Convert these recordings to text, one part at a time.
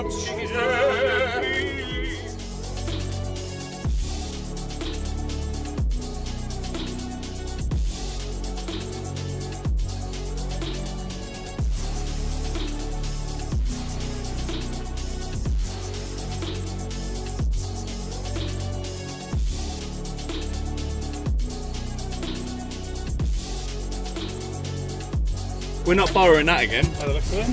once. Yeah. We're not borrowing that again, by the looks of it.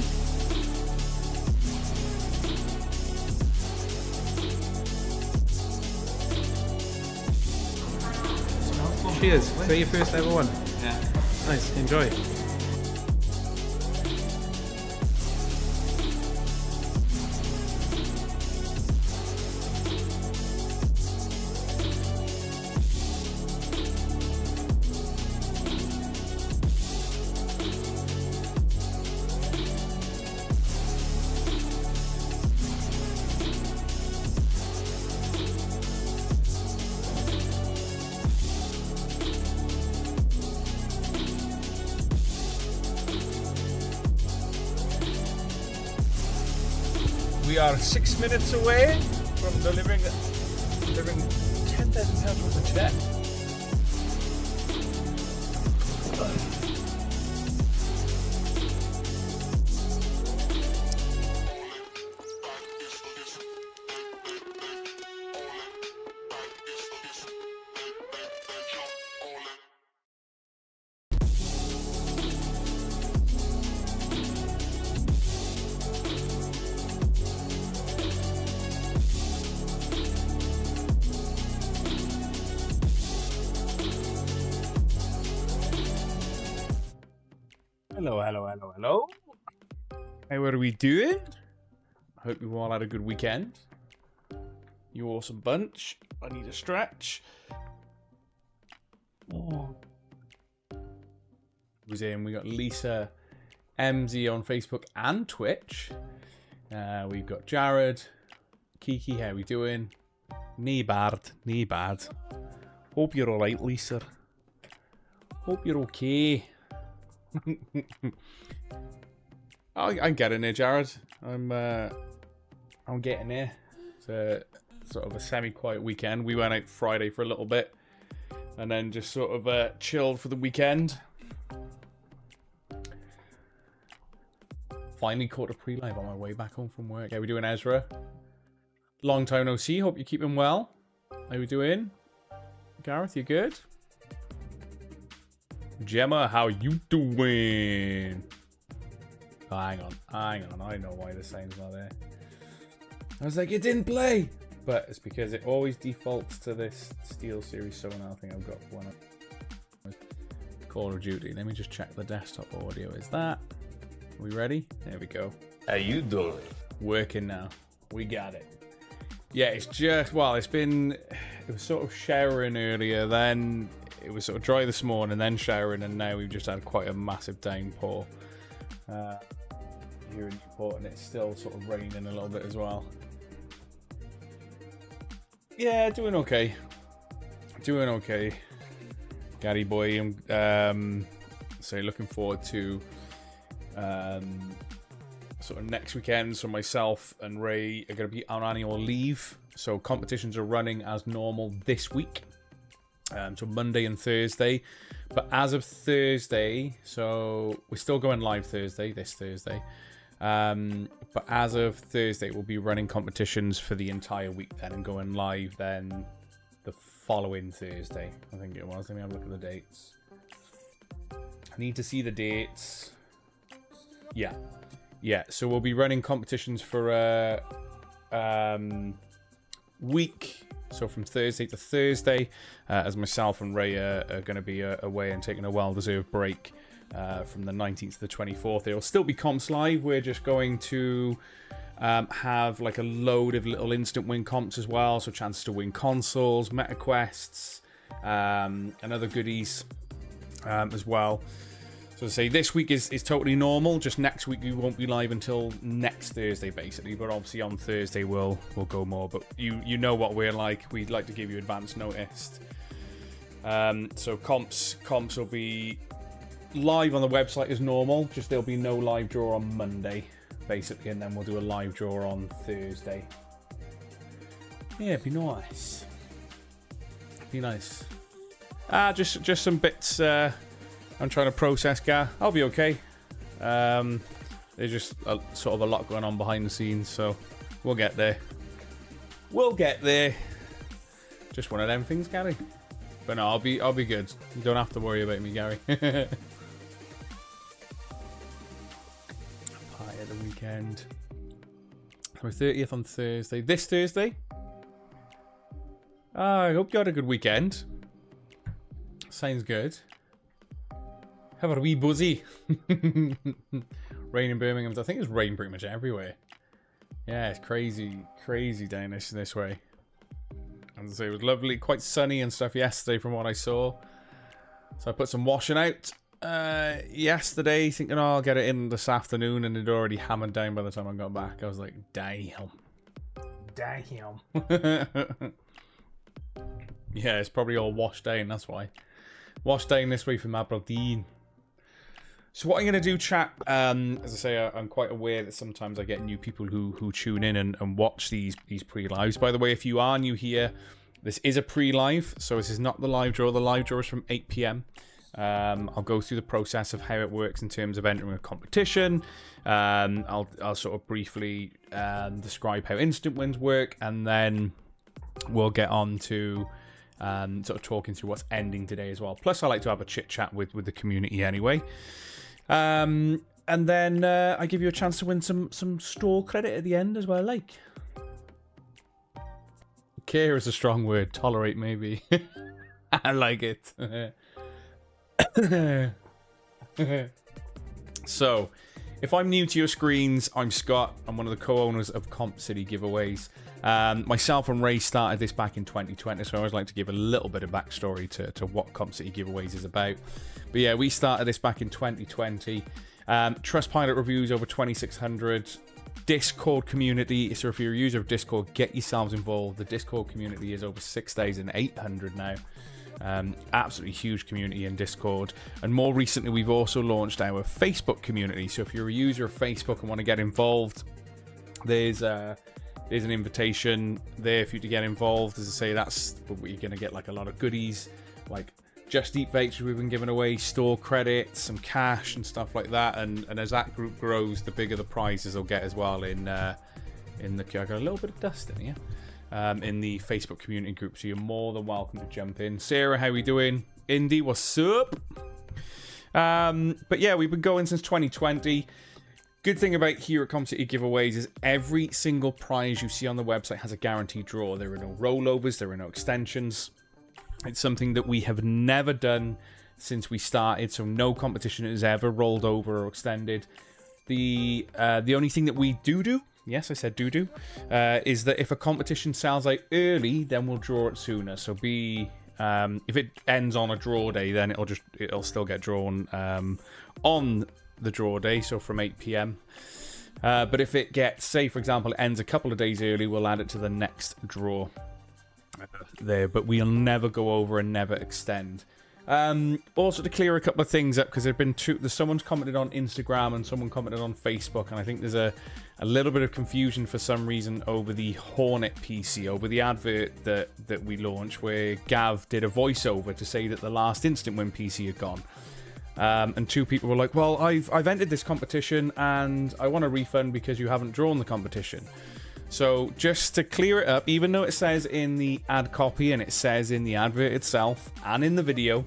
Cheers. Is that your first ever one? Yeah. Nice. Enjoy. We are 6 minutes away from delivering £10,000 worth of check. Hello. Hey, what are we doing? I hope you all had a good weekend. You awesome bunch. I need a stretch. Who's in? We got Lisa MZ on Facebook and Twitch. We've got Jared. Kiki, how we doing? Knee bad. Hope you're alright, Lisa. Hope you're okay. I'm getting there, Jared. I'm getting there. It's a sort of a semi-quiet weekend. We went out Friday for a little bit, and then just sort of chilled for the weekend. Finally caught a pre-live on my way back home from work. How we doing, Ezra? Long time no see. Hope you're keeping well. How we doing? Gareth, you good? Gemma, how you doing? Oh, hang on. I know why the sound's not there. I was like, it didn't play! But it's because it always defaults to this Steel Series 7. I think I've got one of Call of Duty. Let me just check the desktop audio. Is that? Are we ready? There we go. How you doing? Working now. We got it. Yeah, it's just, well, it was sort of showering earlier, then it was sort of dry this morning, then showering, and now we've just had quite a massive downpour here in Newport, and it's still sort of raining a little bit as well. Yeah, doing okay. Gary boy, so looking forward to sort of next weekend. So myself and Ray are going to be on annual leave, so competitions are running as normal this week. So Monday and Thursday, but as of Thursday, so we're still going live this Thursday, but as of Thursday we'll be running competitions for the entire week then, and going live then the following Thursday, I think it was. Let me have a look at the dates. I need to see the dates. Yeah, so we'll be running competitions for a week. So from Thursday to Thursday, as myself and Ray are going to be away and taking a well-deserved break from the 19th to the 24th. There will still be comps live. We're just going to have like a load of little instant win comps as well. So chances to win consoles, meta quests, and other goodies as well. So to say, this week is totally normal. Just next week we won't be live until next Thursday, basically. But obviously on Thursday we'll go more. But you know what we're like. We'd like to give you advance notice. So comps will be live on the website as normal. Just there'll be no live draw on Monday. basically, and then we'll do a live draw on Thursday. Yeah, it'd be nice. Be nice. Just some bits I'm trying to process, Gar. I'll be okay. There's just sort of a lot going on behind the scenes, so we'll get there. We'll get there. Just one of them things, Gary. But no, I'll be good. You don't have to worry about me, Gary. Pie at the weekend. So 30th on Thursday. This Thursday? I hope you had a good weekend. Sounds good. Have a wee buzzy. Rain in Birmingham. I think it's rain pretty much everywhere. Yeah, it's crazy down this way. As I say, it was lovely, quite sunny and stuff yesterday from what I saw. So I put some washing out yesterday, thinking, oh, I'll get it in this afternoon, and it already hammered down by the time I got back. I was like, damn. Yeah, it's probably all washed down, that's why. Washed down this way from Aberdeen. So what I'm going to do, chat, as I say, I'm quite aware that sometimes I get new people who tune in and watch these pre-lives. By the way, if you are new here, this is a pre-live, so this is not the live draw. The live draw is from 8 PM. I'll go through the process of how it works in terms of entering a competition. I'll sort of briefly describe how instant wins work, and then we'll get on to sort of talking through what's ending today as well. Plus, I like to have a chit-chat with the community anyway. And then I give you a chance to win some store credit at the end as well, like. Care is a strong word. Tolerate, maybe. I like it. So, if I'm new to your screens, I'm Scott. I'm one of the co-owners of Comp City Giveaways. Myself and Ray started this back in 2020, so I always like to give a little bit of backstory to what Comp City Giveaways is about. But yeah, we started this back in 2020. Trustpilot reviews over 2,600. Discord community. So if you're a user of Discord, get yourselves involved. The Discord community is over 6,800 now. Absolutely huge community in Discord. And more recently, we've also launched our Facebook community. So if you're a user of Facebook and want to get involved, there's an invitation there for you to get involved. As I say, that's where you're going to get like a lot of goodies, like Just Eat vouchers we've been giving away, store credits, some cash and stuff like that. And as that group grows, the bigger the prizes they'll get as well. I got a little bit of dust in here. In the Facebook community group, so you're more than welcome to jump in. Sarah, how we doing? Indy, what's up? But yeah, we've been going since 2020. Good thing about here at Comp City Giveaways is every single prize you see on the website has a guaranteed draw. There are no rollovers, there are no extensions. It's something that we have never done since we started, so no competition has ever rolled over or extended. The only thing that we do, yes, I said do, is that if a competition sells out early, then we'll draw it sooner. So if it ends on a draw day, then it'll still get drawn on the draw day, so from 8 PM. But if it gets, say for example, it ends a couple of days early, we'll add it to the next draw there. But we'll never go over and never extend. Also to clear a couple of things up, because there's someone's commented on Instagram and someone commented on Facebook, and I think there's a little bit of confusion for some reason over the Hornet PC, over the advert that we launched where Gav did a voiceover to say that the last Instant Win PC had gone. And two people were like, well, I've entered this competition and I want a refund because you haven't drawn the competition. So just to clear it up, even though it says in the ad copy and it says in the advert itself and in the video,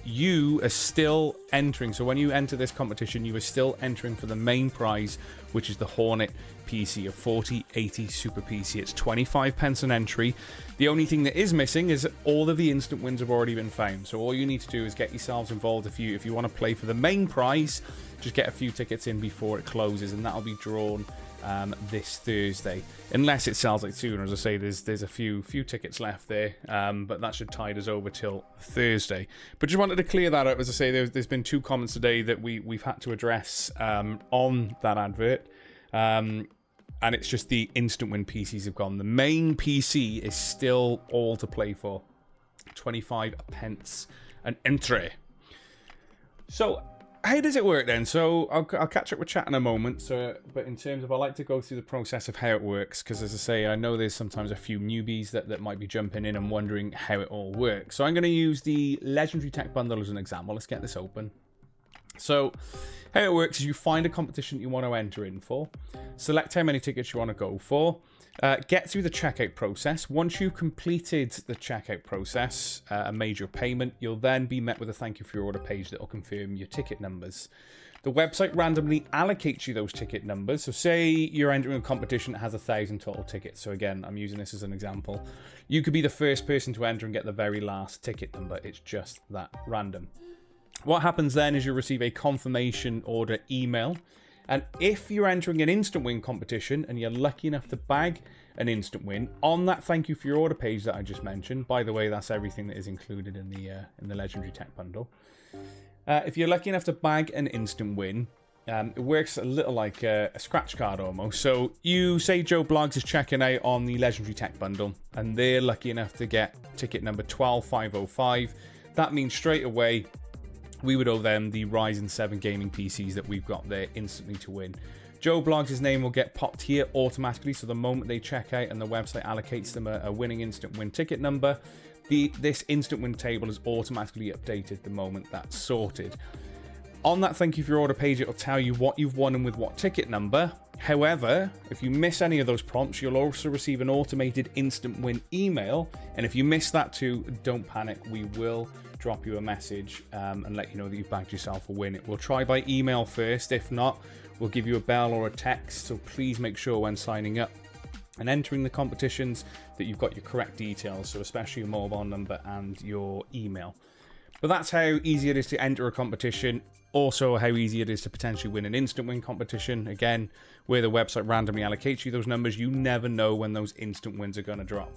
you are still entering. So when you enter this competition, you are still entering for the main prize, which is the Hornet PC, a 4080 Super PC. It's 25 pence an entry. The only thing that is missing is all of the instant wins have already been found. So all you need to do is get yourselves involved. If you want to play for the main prize, just get a few tickets in before it closes, and that'll be drawn this Thursday, unless it sells like sooner. As I say, there's a few tickets left there, but that should tide us over till Thursday. But just wanted to clear that up. As I say, there's been two comments today that we've had to address on that advert, and it's just the instant win PCs have gone. The main PC is still all to play for, 25 pence an entry. So how does it work then? So I'll catch up with chat in a moment. So, but in terms of, I like to go through the process of how it works, because as I say, I know there's sometimes a few newbies that might be jumping in and wondering how it all works. So I'm going to use the Legendary Tech Bundle as an example. Let's get this open. So how it works is you find a competition you want to enter in for, select how many tickets you want to go for, get through the checkout process. Once you've completed the checkout process and made your payment, you'll then be met with a thank you for your order page that will confirm your ticket numbers. The website randomly allocates you those ticket numbers. So say you're entering a competition that has 1,000 total tickets. So again, I'm using this as an example. You could be the first person to enter and get the very last ticket number. It's just that random. What happens then is you receive a confirmation order email. And if you're entering an instant win competition and you're lucky enough to bag an instant win on that thank you for your order page that I just mentioned, by the way, that's everything that is included in the Legendary Tech Bundle. If you're lucky enough to bag an instant win, it works a little like a scratch card almost. So you say Joe Bloggs is checking out on the Legendary Tech Bundle and they're lucky enough to get ticket number 12505. That means straight away we would owe them the Ryzen 7 gaming PCs that we've got there instantly to win. Joe Bloggs' name will get popped here automatically, so the moment they check out and the website allocates them a winning instant win ticket number, this instant win table is automatically updated the moment that's sorted. On that thank you for your order page, it'll tell you what you've won and with what ticket number. However, if you miss any of those prompts, you'll also receive an automated instant win email. And if you miss that too, don't panic. We will drop you a message and let you know that you've bagged yourself a win. We'll try by email first. If not, we'll give you a bell or a text. So please make sure when signing up and entering the competitions that you've got your correct details. So especially your mobile number and your email. But that's how easy it is to enter a competition. Also, how easy it is to potentially win an instant win competition. Again, where the website randomly allocates you those numbers, you never know when those instant wins are going to drop.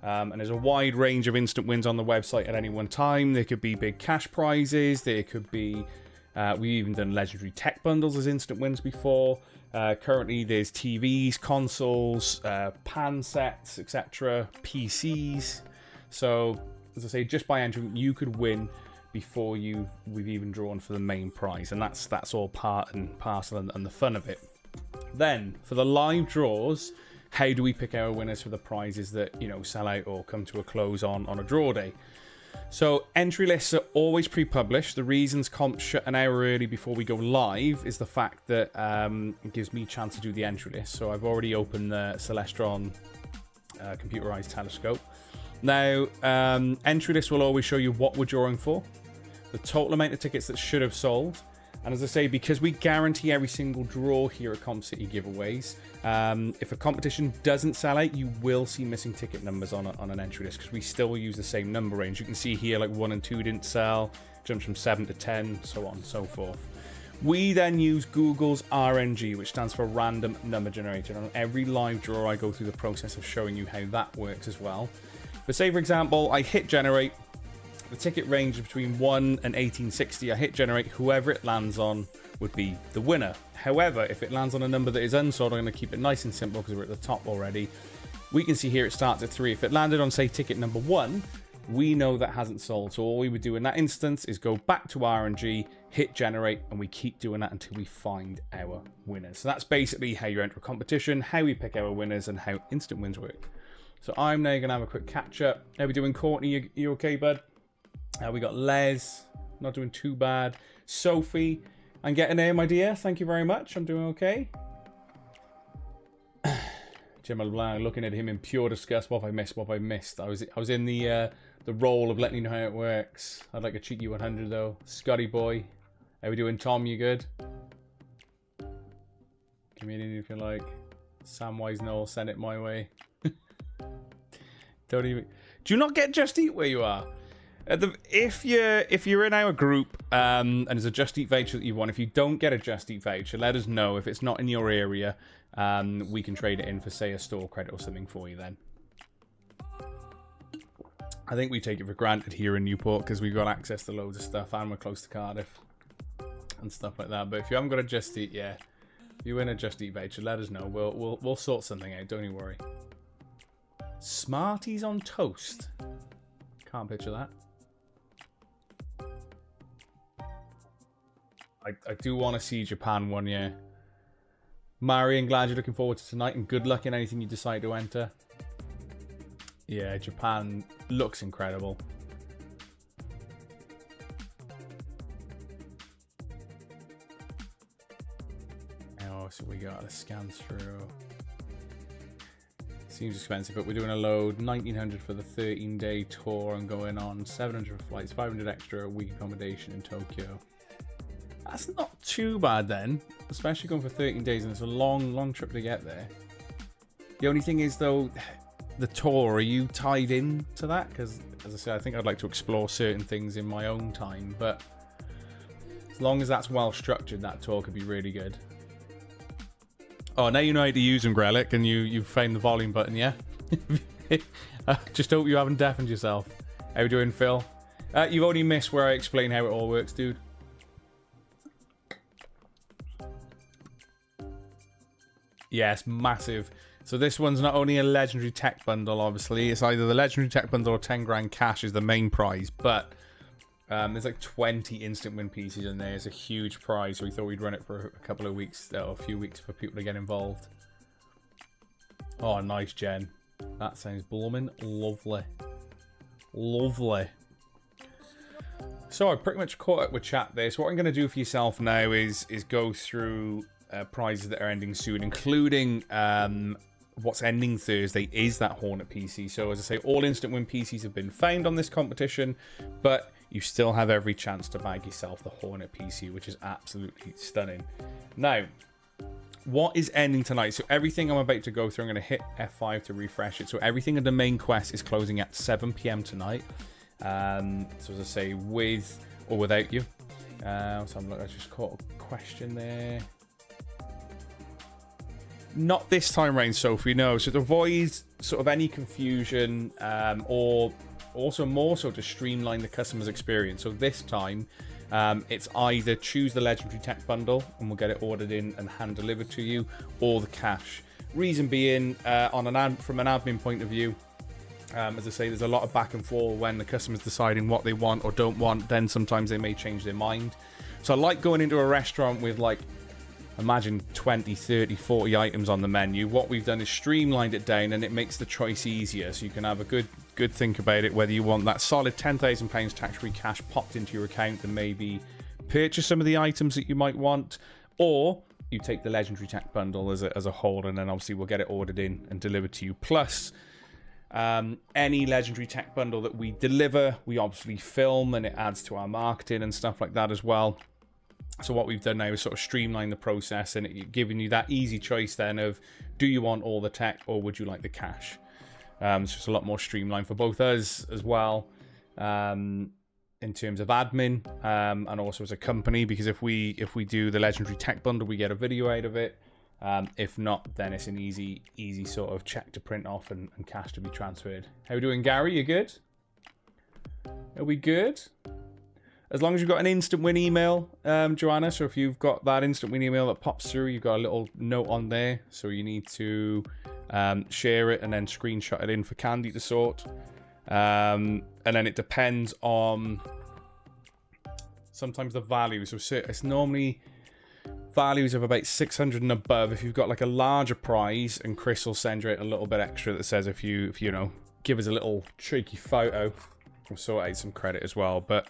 And there's a wide range of instant wins on the website at any one time. There could be big cash prizes. There could be, we've even done Legendary Tech Bundles as instant wins before. Currently, there's TVs, consoles, pan sets, etc., PCs. So, as I say, just by entering, you could win before we've even drawn for the main prize, and that's all part and parcel and the fun of it. Then for the live draws, how do we pick our winners for the prizes that sell out or come to a close on a draw day? So entry lists are always pre-published. The reasons comps shut an hour early before we go live is the fact that it gives me a chance to do the entry list. So I've already opened the Celestron computerized telescope. Now, entry list will always show you what we're drawing for, the total amount of tickets that should have sold, and as I say, because we guarantee every single draw here at Comp City Giveaways, if a competition doesn't sell out, you will see missing ticket numbers on an entry list, because we still use the same number range. You can see here like 1 and 2 didn't sell, jumps from 7 to 10, so on and so forth. We then use Google's RNG, which stands for Random Number Generator. On every live draw, I go through the process of showing you how that works as well. But say, for example, I hit generate, the ticket range between 1 and 1860. I hit generate, whoever it lands on would be the winner. However, if it lands on a number that is unsold, I'm going to keep it nice and simple because we're at the top already. We can see here it starts at 3. If it landed on, say, ticket number 1, we know that hasn't sold. So all we would do in that instance is go back to RNG, hit generate, and we keep doing that until we find our winners. So that's basically how you enter a competition, how we pick our winners, and how instant wins work. So I'm now going to have a quick catch up. How we doing, Courtney? You okay, bud? We got Les, not doing too bad. Sophie, I'm getting there, my dear. Thank you very much. I'm doing okay. Jim LeBlanc, looking at him in pure disgust. What have I missed? What have I missed? I was in the role of letting you know how it works. I'd like a cheeky 100 though. Scotty boy, how we doing, Tom? You good? Comedian, if you like. Samwise Noel, send it my way. Don't even. Do you not get Just Eat where you are? If you're in our group and there's a Just Eat voucher that you want, if you don't get a Just Eat voucher, let us know. If it's not in your area, we can trade it in for, say, a store credit or something for you then. I think we take it for granted here in Newport because we've got access to loads of stuff and we're close to Cardiff and stuff like that. But if you haven't got a Just Eat, yeah, if you win a Just Eat voucher, let us know. We'll sort something out. Don't you worry. Smarties on toast. Can't picture that. I do want to see Japan one year. Marion, glad you're looking forward to tonight, and good luck in anything you decide to enter. Yeah, Japan looks incredible. Oh, so we got to scan through. Seems expensive, but we're doing a load. 1,900 for the 13-day tour and going on. 700 for flights, 500 extra a week accommodation in Tokyo. That's not too bad then, especially going for 13 days, and it's a long trip to get there. The only thing is, though, the tour, are you tied in to that? Because, as I said, I think I'd like to explore certain things in my own time, but as long as that's well structured, that tour could be really good. Oh, now you know how to use them, Grelic, and you've found the volume button, yeah? Just hope you haven't deafened yourself. How you doing, Phil? You've only missed where I explain how it all works, dude. Yes, massive. So this one's not only a legendary tech bundle, obviously. It's either the legendary tech bundle or 10 grand cash is the main prize. But there's like 20 instant win pieces in there. It's a huge prize. So we thought we'd run it for a couple of weeks, or a few weeks for people to get involved. Oh, nice, Jen. That sounds blooming lovely. Lovely. So I pretty much caught up with chat there. So what I'm going to do for yourself now is go through prizes that are ending soon, including what's ending Thursday is that Hornet PC. So as I say, all instant win PCs have been found on this competition, but you still have every chance to bag yourself the Hornet PC, which is absolutely stunning. Now, what is ending tonight? So everything I'm about to go through, I'm going to hit F5 to refresh it. So everything in the main quest is closing at 7 PM tonight. So as I say, with or without you. So I just caught a question there. Not this time round, Sophie, no. So to avoid sort of any confusion, or also more so to streamline the customer's experience. So this time, it's either choose the legendary tech bundle and we'll get it ordered in and hand delivered to you, or the cash. Reason being, from an admin point of view, as I say, there's a lot of back and forth when the customer's deciding what they want or don't want. Then sometimes they may change their mind. So I like going into a restaurant with, like, imagine 20, 30, 40 items on the menu. What we've done is streamlined it down, and it makes the choice easier. So you can have a good think about it, whether you want that solid £10,000 tax-free cash popped into your account and maybe purchase some of the items that you might want, or you take the legendary tech bundle as a whole, and then obviously we'll get it ordered in and delivered to you. Plus, any legendary tech bundle that we deliver, we obviously film, and it adds to our marketing and stuff like that as well. So what we've done now is sort of streamline the process, and it giving you that easy choice then of, do you want all the tech or would you like the cash? It's just a lot more streamlined for both us as well, in terms of admin, and also as a company, because if we do the legendary tech bundle, we get a video out of it. If not, then it's an easy sort of check to print off and cash to be transferred. How are we doing, Gary? You good? Are we good? As long as you've got an instant win email, Joanna, so if you've got that instant win email that pops through, you've got a little note on there, so you need to share it and then screenshot it in for Candy to sort. And then it depends on sometimes the value. So it's normally values of about 600 and above. If you've got like a larger prize, and Chris will send you a little bit extra that says if you know, give us a little cheeky photo, we'll sort out some credit as well. But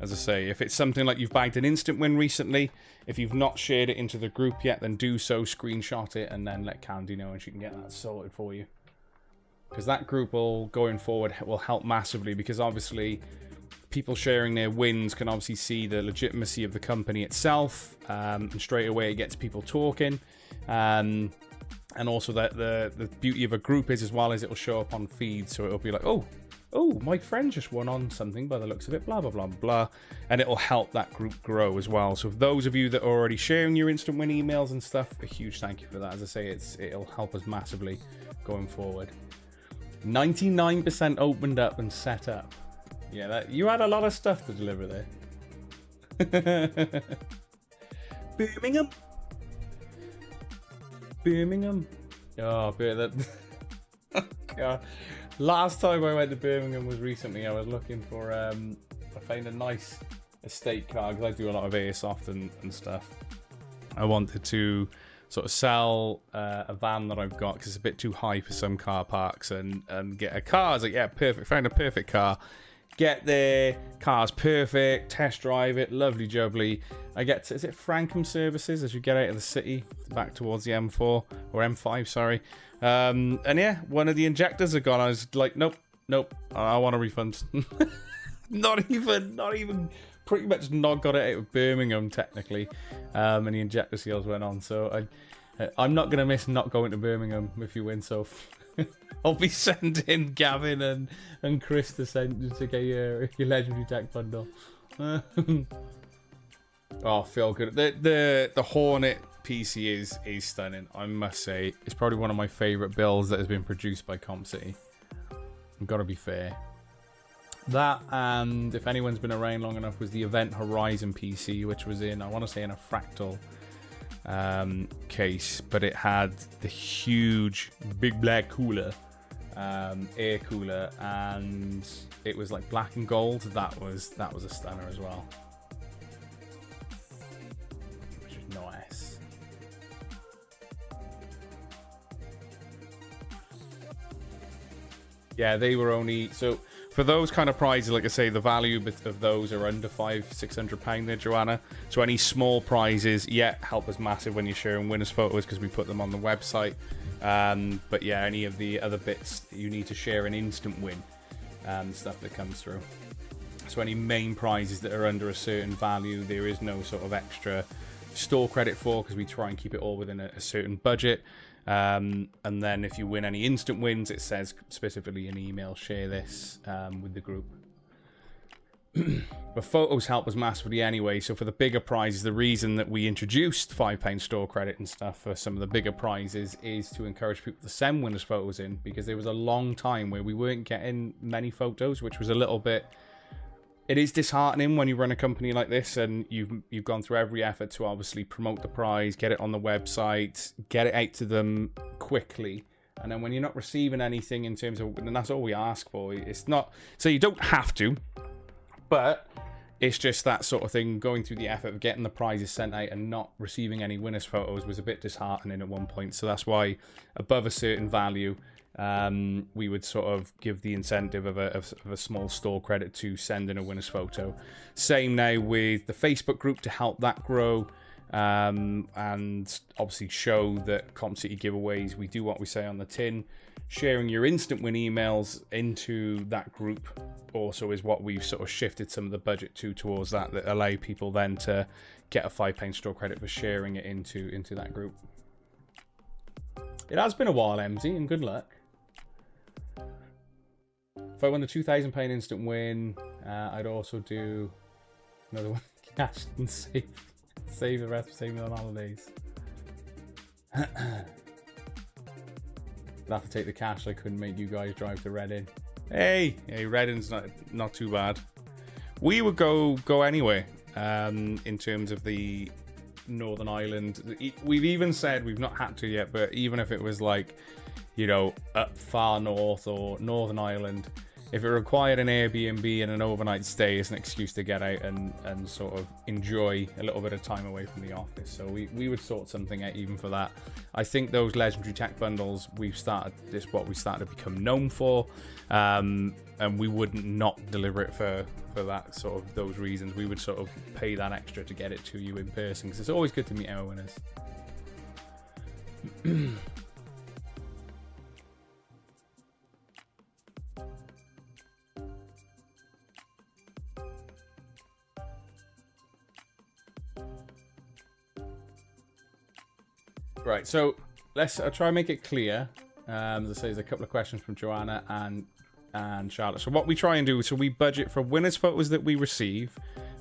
as I say, if it's something like you've bagged an instant win recently, if you've not shared it into the group yet, then do so, screenshot it, and then let Candy know, and she can get that sorted for you. Because that group will, going forward, will help massively, because obviously people sharing their wins can obviously see the legitimacy of the company itself, and straight away it gets people talking. And also that the beauty of a group is, as well as it'll show up on feeds, so it'll be like, oh, my friend just won on something by the looks of it, blah, blah, blah, blah. And it'll help that group grow as well. So for those of you that are already sharing your instant win emails and stuff, a huge thank you for that. As I say, it'll help us massively going forward. 99% opened up and set up. Yeah, you had a lot of stuff to deliver there. Birmingham. Oh, that. God. Last time I went to Birmingham was recently. I was looking for I found a nice estate car, because I do a lot of airsoft and stuff. I wanted to sort of sell a van that I've got because it's a bit too high for some car parks, and get a car. I was like, yeah, perfect. Found a perfect car. Get there, car's perfect. Test drive it, lovely jubbly. I get to, is it Frankham Services as you get out of the city back towards the M4 or M5, sorry. And yeah, one of the injectors are gone. I was like, nope, I want a refund. not even. Pretty much not got it out of Birmingham technically, and the injector seals went on. So I'm not gonna miss not going to Birmingham if you win. So I'll be sending Gavin and Chris to get your legendary tech bundle. Oh, feel good. The Hornet PC is stunning. I must say, it's probably one of my favorite builds that has been produced by Comp City. I've got to be fair. That, and if anyone's been around long enough, was the Event Horizon PC, which was in, I want to say, in a Fractal case, but it had the huge big black cooler, air cooler, and it was like black and gold. That was a stunner as well, which is nice. Yeah, they were only so. For those kind of prizes, like I say, the value of those are under £500-600 there, Joanna. So any small prizes, yeah, help us massive when you're sharing winners' photos because we put them on the website. But yeah, any of the other bits, you need to share an instant win, stuff that comes through. So any main prizes that are under a certain value, there is no sort of extra store credit for, because we try and keep it all within a certain budget. And then if you win any instant wins, it says specifically in email, share this with the group. But photos help us massively anyway. So for the bigger prizes, the reason that we introduced £5 store credit and stuff for some of the bigger prizes is to encourage people to send winners photos in, because there was a long time where we weren't getting many photos, which was a little bit... It is disheartening when you run a company like this and you've gone through every effort to obviously promote the prize, get it on the website, get it out to them quickly, and then when you're not receiving anything in terms of, and that's all we ask for. It's not, so you don't have to, but it's just that sort of thing. Going through the effort of getting the prizes sent out and not receiving any winners photos was a bit disheartening at one point. So that's why above a certain value, we would sort of give the incentive of a small store credit to send in a winner's photo. Same now with the Facebook group to help that grow, and obviously show that Comp City giveaways, we do what we say on the tin. Sharing your instant win emails into that group also is what we've sort of shifted some of the budget towards that allow people then to get a £5 store credit for sharing it into that group. It has been a while, MZ, and good luck. If I won the £2,000 instant win, I'd also do another one, cash, and save the rest for saving on holidays. I'd have to take the cash. I couldn't make you guys drive to Reading. Hey, Reading's not too bad. We would go anywhere in terms of the Northern Ireland. We've even said, we've not had to yet, but even if it was like, you know, up far north or Northern Ireland, if it required an Airbnb and an overnight stay, it's an excuse to get out and sort of enjoy a little bit of time away from the office. So we would sort something out even for that. I think those legendary tech bundles, what we started to become known for, and we wouldn't not deliver it for that sort of those reasons. We would sort of pay that extra to get it to you in person, because it's always good to meet our winners. Right, so I'll try and make it clear. As I say, there's a couple of questions from Joanna and Charlotte. So what we try and do, so we budget for winners photos that we receive.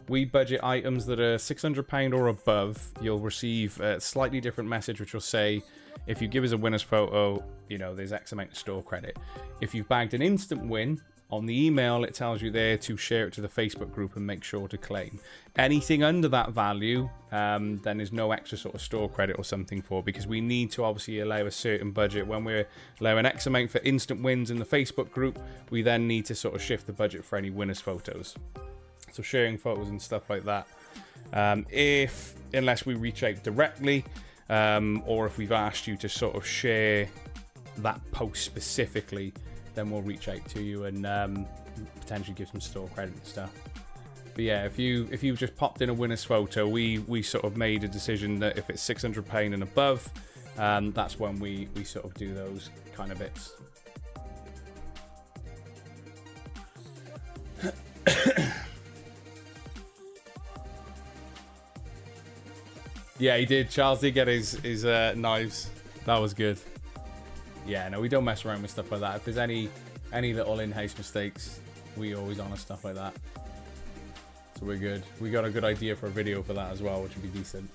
We budget items that are £600 or above. You'll receive a slightly different message, which will say, if you give us a winner's photo, you know, there's X amount of store credit. If you've bagged an instant win, on the email, it tells you there to share it to the Facebook group and make sure to claim. Anything under that value, then there's no extra sort of store credit or something for, because we need to obviously allow a certain budget. When we're allowing X amount for instant wins in the Facebook group, we then need to sort of shift the budget for any winners photos. So sharing photos and stuff like that. Unless we reach out directly, or if we've asked you to sort of share that post specifically, then we'll reach out to you and potentially give some store credit and stuff. But yeah, if you've just popped in a winner's photo, we sort of made a decision that if it's £600 and above, that's when we sort of do those kind of bits. Yeah, he did. Charles did get his knives. That was good. Yeah, no, we don't mess around with stuff like that. If there's any little in-house mistakes, we always honor stuff like that. So we're good. We got a good idea for a video for that as well, which would be decent.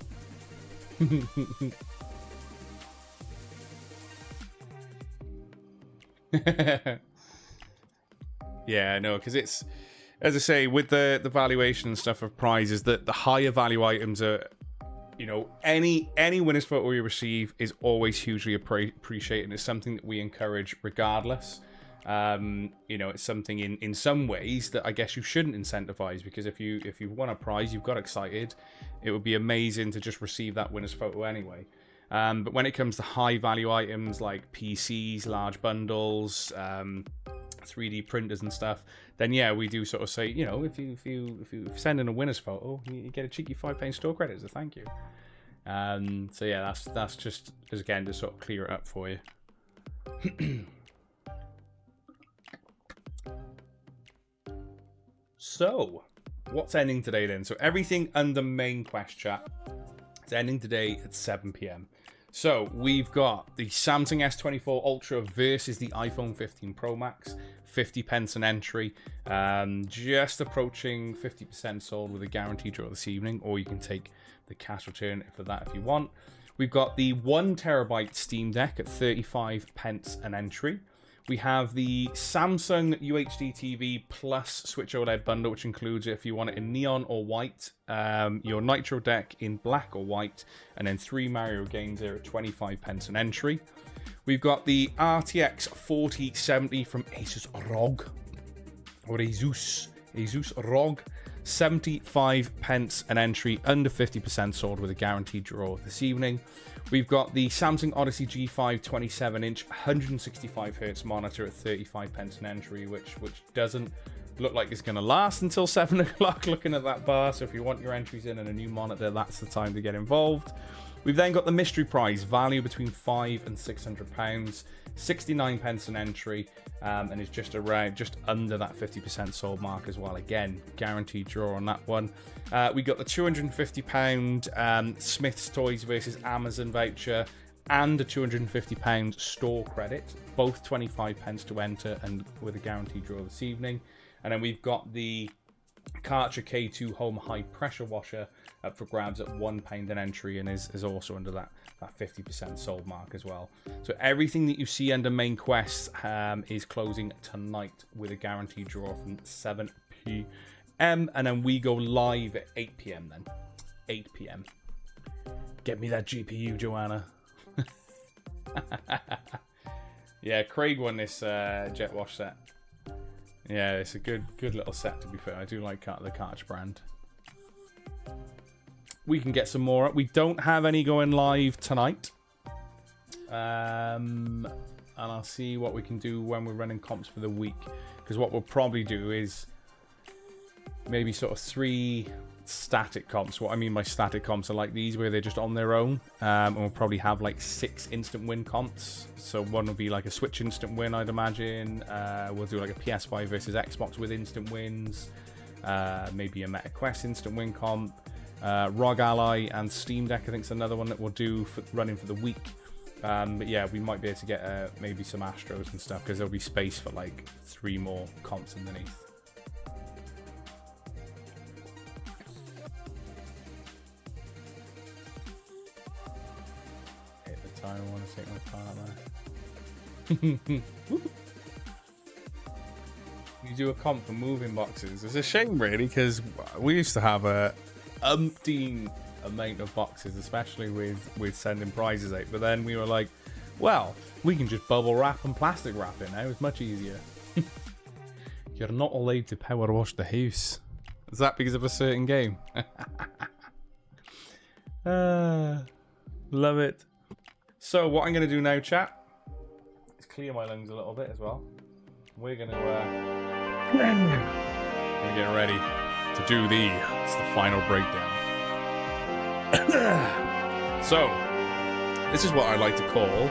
Yeah, no, because it's, as I say, with the valuation and stuff of prizes, that the higher value items are, you know, any winner's photo we receive is always hugely appreciated. It's something that we encourage regardless. You know, it's something in some ways that I guess you shouldn't incentivize, because if you won a prize, you've got excited, it would be amazing to just receive that winner's photo anyway. But when it comes to high value items like PCs, large bundles, 3D printers and stuff, then yeah, we do sort of say, you know, if you send in a winner's photo, you get a cheeky £5 store credit as a thank you. So yeah, that's just again to sort of clear it up for you. So, what's ending today then? So everything under main quest chat is ending today at 7 PM. So we've got the Samsung S24 Ultra versus the iPhone 15 Pro Max, 50 pence an entry, just approaching 50% sold with a guaranteed draw this evening, or you can take the cash return for that if you want. We've got the 1TB Steam Deck at 35 pence an entry. We have the Samsung UHD TV plus Switch OLED bundle, which includes, if you want it in neon or white, your Nitro deck in black or white, and then 3 Mario games there at 25 pence an entry. We've got the RTX 4070 from Asus ROG, or Asus ROG, 75 pence an entry, under 50% sold with a guaranteed draw this evening. We've got the Samsung Odyssey G5 27-inch 165Hz monitor at 35 pence an entry, which doesn't look like it's going to last until 7 o'clock looking at that bar. So if you want your entries in and a new monitor, that's the time to get involved. We've then got the mystery prize, value between £500 and £600, 69 pence an entry, and it's just under that 50% sold mark as well. Again, guaranteed draw on that one. We got the £250 Smith's Toys versus Amazon voucher and a £250 store credit, both 25 pence to enter and with a guaranteed draw this evening. And then we've got the Karcher K2 Home High Pressure Washer up for grabs at £1 an entry, and is also under that 50% sold mark as well. So everything that you see under main quest is closing tonight with a guaranteed draw from 7 PM, and then we go live at 8 PM then. 8 PM. Get me that GPU, Joanna. Yeah, Craig won this Jet Wash set. Yeah, it's a good little set, to be fair. I do like the Karcher brand. We can get some more up. We don't have any going live tonight. And I'll see what we can do when we're running comps for the week. Because what we'll probably do is maybe sort of 3 static comps. What I mean by static comps are like these, where they're just on their own. And we'll probably have like 6 instant win comps. So one will be like a Switch instant win, I'd imagine. We'll do like a PS5 versus Xbox with instant wins. Maybe a MetaQuest instant win comp. ROG Ally and Steam Deck, I think, is another one that we'll do for running for the week. But yeah, we might be able to get maybe some Astros and stuff, because there'll be space for like 3 more comps underneath. Hit the time, I want to take my part there. You do a comp for moving boxes. It's a shame, really, because we used to have a umpteen amount of boxes, especially with sending prizes out, but then we were like, well, we can just bubble wrap and plastic wrap it now. It's much easier. You're not allowed to power wash the house. Is that because of a certain game? Love it. So what I'm going to do now, chat, is clear my lungs a little bit as well. We're going to get ready to do it's the final breakdown. So, this is what I like to call,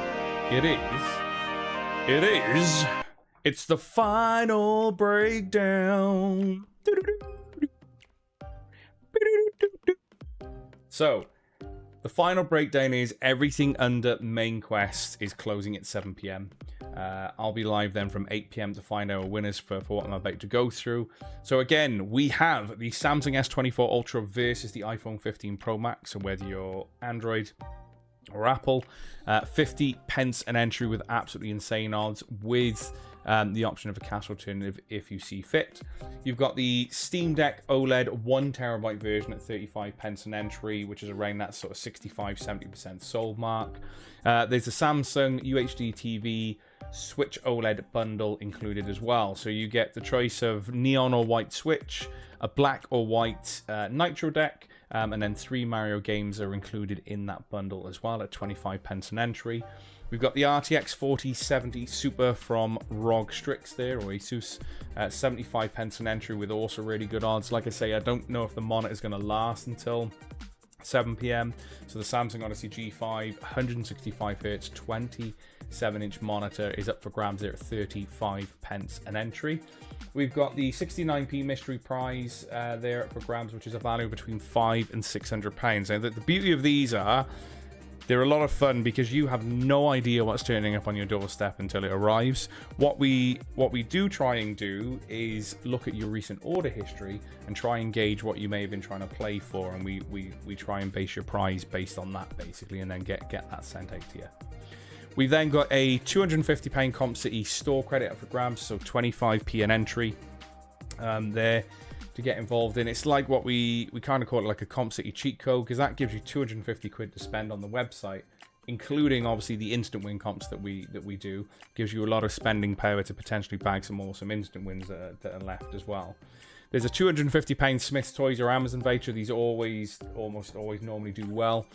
it's the final breakdown. So, the final breakdown is everything under main quest is closing at 7 p.m. I'll be live then from 8 p.m. to find our winners for what I'm about to go through. So again, we have the Samsung S24 Ultra versus the iPhone 15 Pro Max. So whether you're Android or Apple, 50 pence an entry with absolutely insane odds with the option of a cash alternative if you see fit. You've got the Steam Deck OLED 1TB version at 35 pence an entry, which is around that sort of 65-70% sold mark. There's a Samsung UHD TV Switch OLED bundle included as well. So you get the choice of neon or white Switch, a black or white Nitro deck, and then 3 Mario games are included in that bundle as well at 25 pence an entry. We've got the RTX 4070 Super from ROG Strix there, or Asus, at 75 pence an entry with also really good odds. Like I say, I don't know if the monitor is going to last until 7 p.m. So the Samsung Odyssey G5 165Hz 27-inch monitor is up for grabs there at 35 pence an entry. We've got the 69p mystery prize there up for grabs, which is a value between £500 and £600. Now, the beauty of these are they're a lot of fun because you have no idea what's turning up on your doorstep until it arrives. What we do try and do is look at your recent order history and try and gauge what you may have been trying to play for, and we try and base your prize based on that basically, and then get that sent out to you. We've then got a £250 Comp City store credit up for grabs, so 25p an entry there to get involved in. It's like what we kind of call it like a Comp City cheat code, because that gives you 250 quid to spend on the website, including obviously the instant win comps that we do. Gives you a lot of spending power to potentially bag some awesome instant wins that are left as well. There's a £250 Smith's Toys or Amazon voucher. These almost always normally do well.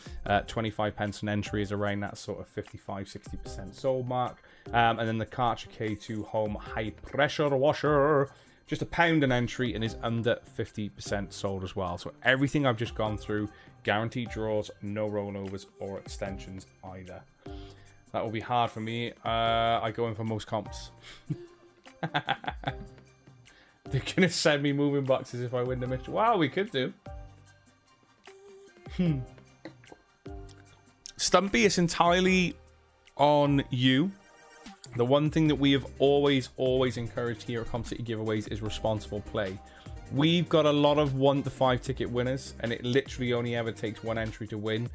25 pence an entry is around that sort of 55-60% sold mark. And then the Karcher K2 Home High Pressure Washer, just £1 an entry and is under 50% sold as well. So everything I've just gone through, guaranteed draws, no rollovers or extensions either. That will be hard for me. I go in for most comps. They're going to send me moving boxes if I win the mission. Wow, we could do. Stumpy, it's entirely on you. The one thing that we have always encouraged here at Comp City Giveaways is responsible play. We've got a lot of 1 to 5 ticket winners, and it literally only ever takes 1 entry to win.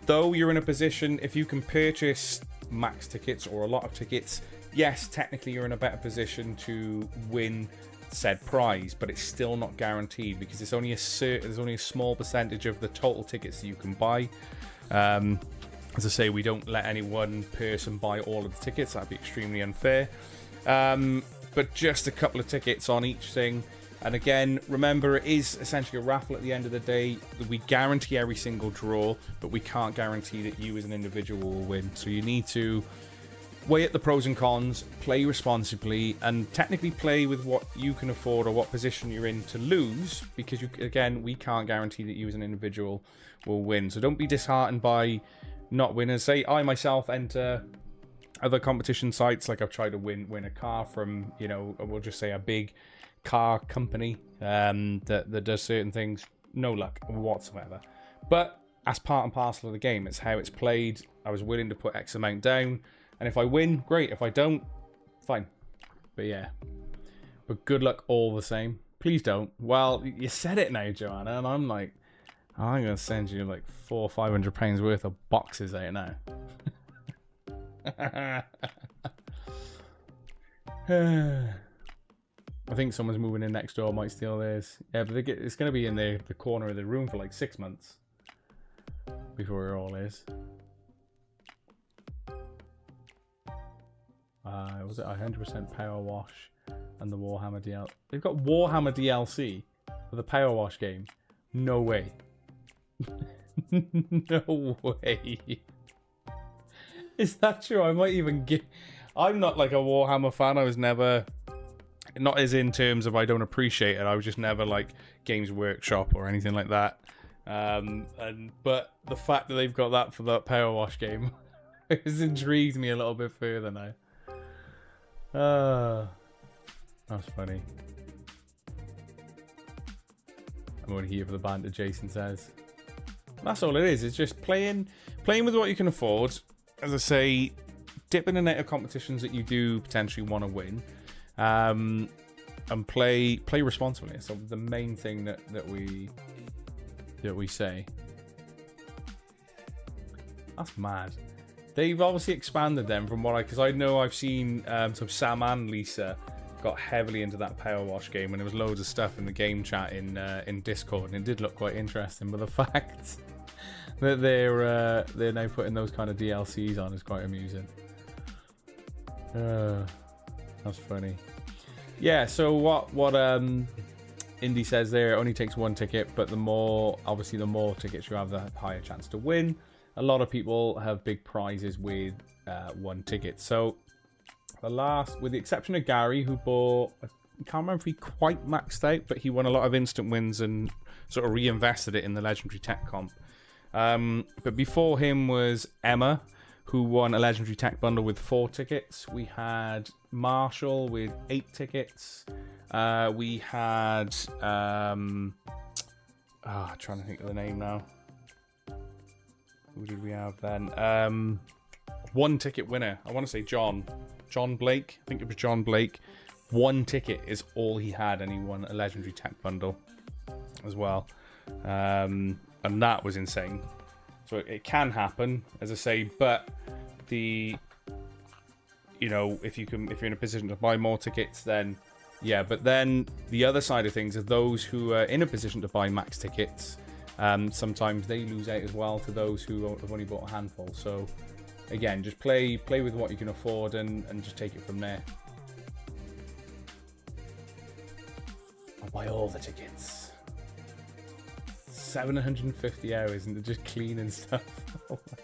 Though you're in a position, if you can purchase max tickets or a lot of tickets, yes, technically you're in a better position to win said prize, but it's still not guaranteed because it's only there's only a small percentage of the total tickets that you can buy. As I say, we don't let any one person buy all of the tickets. That'd be extremely unfair. But just a couple of tickets on each thing. And again, remember, it is essentially a raffle at the end of the day. We guarantee every single draw, but we can't guarantee that you as an individual will win. So you need to weigh up the pros and cons, play responsibly, and technically play with what you can afford or what position you're in to lose, because again, we can't guarantee that you as an individual will win. So don't be disheartened by not winners. Say I myself enter other competition sites, like I've tried to win a car from, you know, we'll just say a big car company that does certain things. No luck whatsoever. But as part and parcel of the game, it's how it's played. I was willing to put X amount down, and if I win, great. If I don't, fine. But yeah, but good luck all the same. Please don't. Well, you said it now, Joanna, and I'm like, I'm gonna send you like £400 or £500 worth of boxes out now. I think someone's moving in next door, might steal theirs. Yeah, but it's going to be in the corner of the room for like 6 months before it all is. Was it 100% power wash and the Warhammer DLC? They've got Warhammer DLC. for the Power Wash game? No way. No way. Is that true? I might even get... I'm not like a Warhammer fan. I was never... Not as in terms of I don't appreciate it. I was just never like Games Workshop or anything like that. But the fact that they've got that for that Power Wash game has intrigued me a little bit further now. That's funny. I'm only here for the banter, Jason says. That's all it is. It's just playing with what you can afford. As I say, dip in the net of competitions that you do potentially want to win. And play responsibly. So the main thing that we say. That's mad. They've obviously expanded them from what because I know I've seen so Sam and Lisa got heavily into that Power Wash game, and there was loads of stuff in the game chat in Discord, and it did look quite interesting. But the fact that they're now putting those kind of DLCs on is quite amusing. That's funny. Yeah, so what Indy says there, it only takes one ticket, but the more tickets you have, the higher chance to win. A lot of people have big prizes with one ticket. So with the exception of Gary, who bought, I can't remember if he quite maxed out, but he won a lot of instant wins and sort of reinvested it in the Legendary Tech Comp. But before him was Emma, who won a Legendary Tech Bundle with 4 tickets. We had Marshall with 8 tickets. We had... trying to think of the name now. Who did we have then? 1 ticket winner. I want to say John Blake. I think it was John Blake. 1 ticket is all he had, and he won a Legendary Tech Bundle as well. And that was insane. So it can happen, as I say, but if you're in a position to buy more tickets, then yeah. But then the other side of things are those who are in a position to buy max tickets. Sometimes they lose out as well to those who have only bought a handful. So again, just play with what you can afford and just take it from there. I'll buy all the tickets. 750 hours into just cleaning stuff. Oh my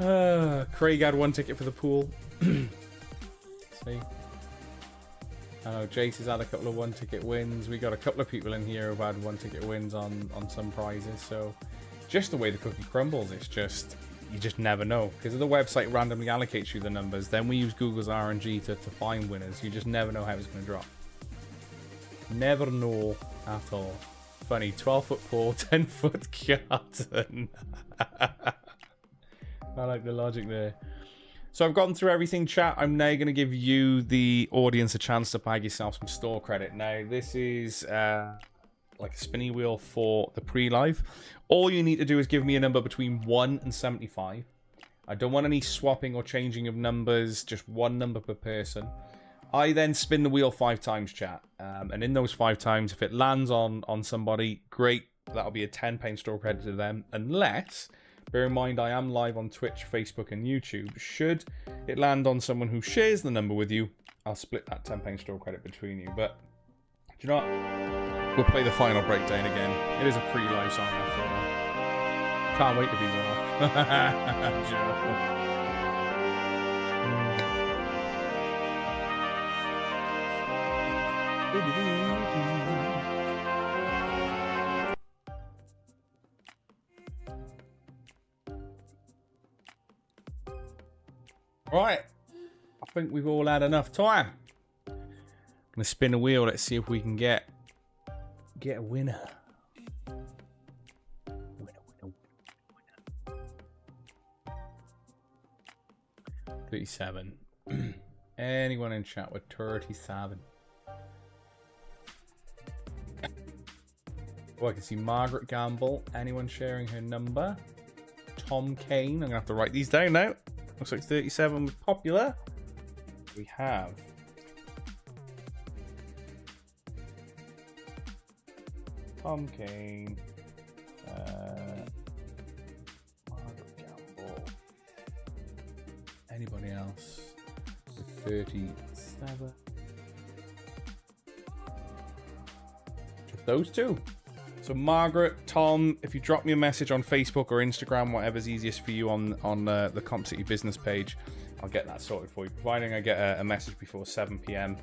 god. Craig had 1 ticket for the pool. See? I know Jace has had a couple of 1 ticket wins. We got a couple of people in here who've had 1 ticket wins on some prizes. So just the way the cookie crumbles, it's just, you just never know. Because the website randomly allocates you the numbers. Then we use Google's RNG to find winners. You just never know how it's going to drop. Never know at all. Funny, 12-foot pole, 10-foot carton. I like the logic there. So I've gone through everything, chat. I'm now going to give you, the audience, a chance to bag yourself some store credit. Now, this is like a spinny wheel for the pre-live. All you need to do is give me a number between 1 and 75. I don't want any swapping or changing of numbers, just 1 number per person. I then spin the wheel 5 times, chat. And in those 5 times, if it lands on somebody, great. That'll be a £10 store credit to them. Unless, bear in mind, I am live on Twitch, Facebook, and YouTube. Should it land on someone who shares the number with you, I'll split that £10 store credit between you. But, do you know what? We'll play the final breakdown again. It is a pre-live song, after all. Can't wait to be one. Joe. Right, I think we've all had enough time. I'm gonna spin a wheel. Let's see if we can get a winner. Winner. 37. Anyone in chat with 37? Oh, I can see Margaret Gamble. Anyone sharing her number? Tom Kane. I'm going to have to write these down now. Looks like 37 was popular. We have Tom Kane. Margaret Gamble. Anybody else? 37. those two. So Margaret, Tom, if you drop me a message on Facebook or Instagram, whatever's easiest for you on the Comp City business page, I'll get that sorted for you. Providing I get a message before 7 p.m,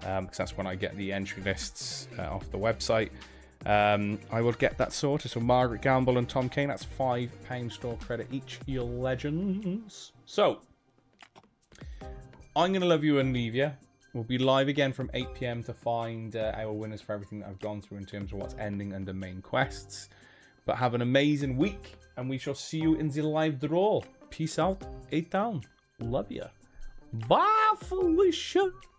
because that's when I get the entry lists off the website. I will get that sorted. So Margaret Gamble and Tom Kane, that's £5 store credit each. You legends. So I'm going to love you and leave you. We'll be live again from 8 p.m. to find our winners for everything that I've gone through in terms of what's ending under main quests. But have an amazing week, and we shall see you in the live draw. Peace out. 8 down. Love ya. Bye, Felicia.